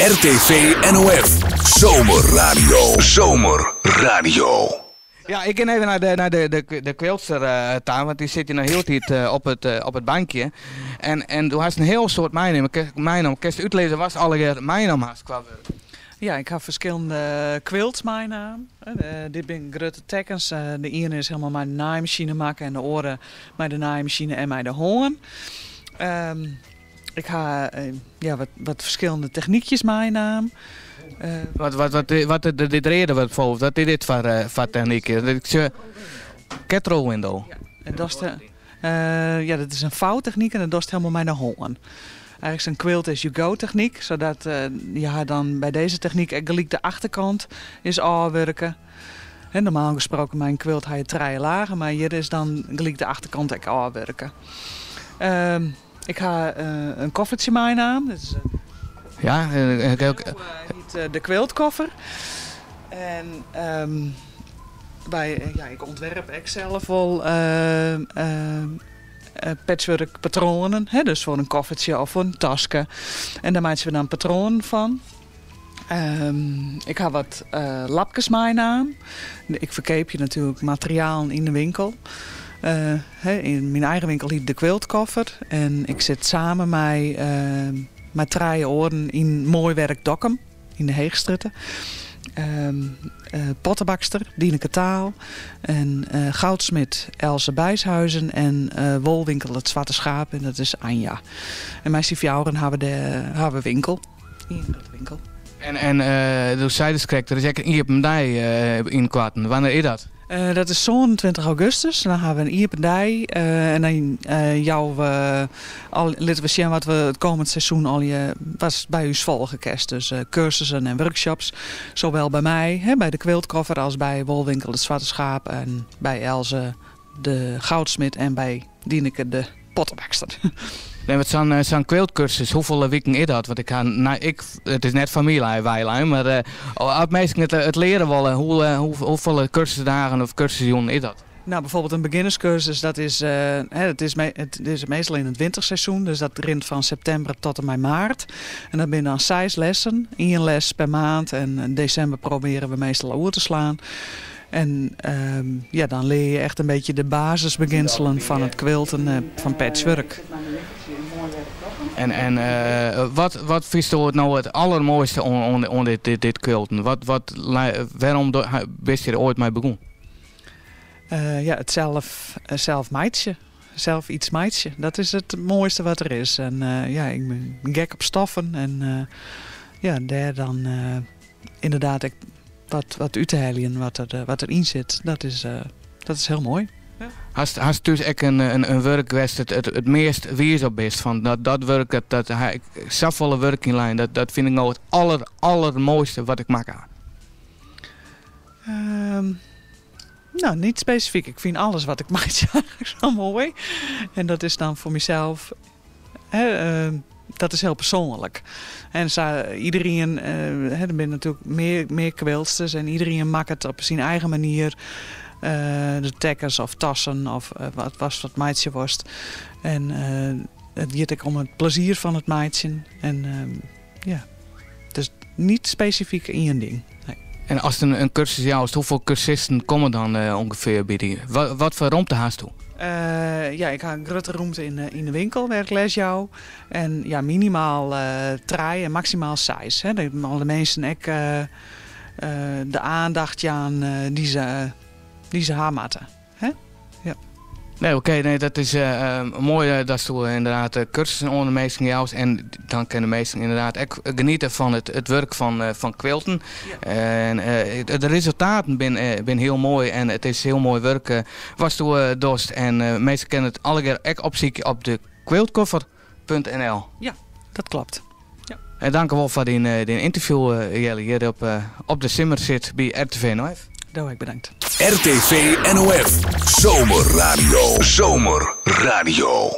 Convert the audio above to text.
RTV NOF. Zomerradio. Zomerradio. Ja, ik ga even naar de kwiltster taan, want die zit hier nog heel tijd op het bankje. En toen had een heel soort mijnaam. Kun je uitlezen wat alle mijnaam had qua werk? Ja, ik heb verschillende quilts mijn naam. Dit ben grote tekens. De ene is helemaal met de naaimachine maken en de andere met de naaimachine en met de hoorn. Ik ga wat verschillende techniekjes mijn naam. Wat dit reden wat volgt, wat is dit voor techniek? Ketro window. Ja, dat is een vouwtechniek en dat is helemaal met de hoorn. Eigenlijk is een quilt as you go techniek, zodat je dan bij deze techniek gelijk de achterkant is afwerken. Normaal gesproken mijn quilt ga je 3 lagen, maar hier is dan gelijk de achterkant ook afwerken. Ik ga een koffertje mijn naam. Dat is, ja, de quiltkoffer. En ik ontwerp ik zelf wel patchwork patronen. Dus voor een koffertje of voor een tasje. En daar maken we dan patronen van. Ik heb wat lapjes mijn naam. Ik verkoop je natuurlijk materiaal in de winkel. In mijn eigen winkel heet de quiltkoffer. En ik zit samen met 3 oren in mooi werk Dokkum. In de Heegstrutten. Pottenbakster, Dieneke Taal. En goudsmid Else Bijshuizen. En wolwinkel Het Zwarte Schaap. En dat is Anja. En mijn vrouwen hebben we winkel. Hier in de winkel. En dus zei de correct, er is hier op een dij in kwarten. Wanneer is dat? Dat is zo'n 20 augustus. Dan gaan we een Ierpendij. En dan laten we zien wat we het komend seizoen was bij u volgen kerst. Dus cursussen en workshops. Zowel bij mij, bij de quiltkoffer, als bij Wolwinkel Het Zwarte Schaap. En bij Else de goudsmid en bij Dieneke de pottenbakster. Nee, met zo'n quiltcursus, hoeveel weken is dat? Want het is net familie, maar als mensen het leren willen, hoeveel cursusdagen of cursussen is dat? Nou, bijvoorbeeld een beginnerscursus, dat is, het is meestal in het winterseizoen. Dus dat rint van september tot en met maart. En dan ben je dan 6 lessen, 1 les per maand. En in december proberen we meestal oer te slaan. En dan leer je echt een beetje de basisbeginselen van het quilten van patchwork. En wat vind je nou het allermooiste aan dit quilten? Waarom ben je er ooit mee begonnen? Het zelf maatje. Zelf iets maatje. Dat is het mooiste wat er is. En ik ben gek op stoffen. En daar dan inderdaad wat uit te halen wat erin zit. Dat is heel mooi. Ja. Hast dus ook een werk geweest het meest wees op best van dat werk dat ik zoveel werk in lijn dat vind ik nou het allermooiste wat ik maak aan. Nou, niet specifiek. Ik vind alles wat ik maak zo mooi. En dat is dan voor mezelf. Dat is heel persoonlijk. En iedereen, er zijn natuurlijk meer kwiltsters en iedereen maakt het op zijn eigen manier. De tekkers of tassen of wat maatje was. En het gaat ook om het plezier van het maatje. En dus niet specifiek in een ding. Nee. En als het een cursus jou is, hoeveel cursisten komen dan ongeveer bij die? Wat voor ruimte haast toe? Ik ga een grote ruimte in de winkel waar ik les jou. En minimaal 3 en maximaal 6. Alle mensen ook de aandacht aan die ze hamaten. Ja. Nee, oké, dat is mooi dat ze inderdaad cursussen onder de meesten jou en dan kunnen de meesten inderdaad ook genieten van het werk van quilten. Ja. En de resultaten zijn heel mooi en het is heel mooi werk was toen dost en meesten kennen het alle keer ook opzoeken op de quiltkoffer.nl. Ja, dat klopt. Ja. En dank u wel voor die interview Jelle hier op de Simmer zit bij RTV NOF. Doe ik bedankt. RTV NOF. Zomerradio. Zomerradio.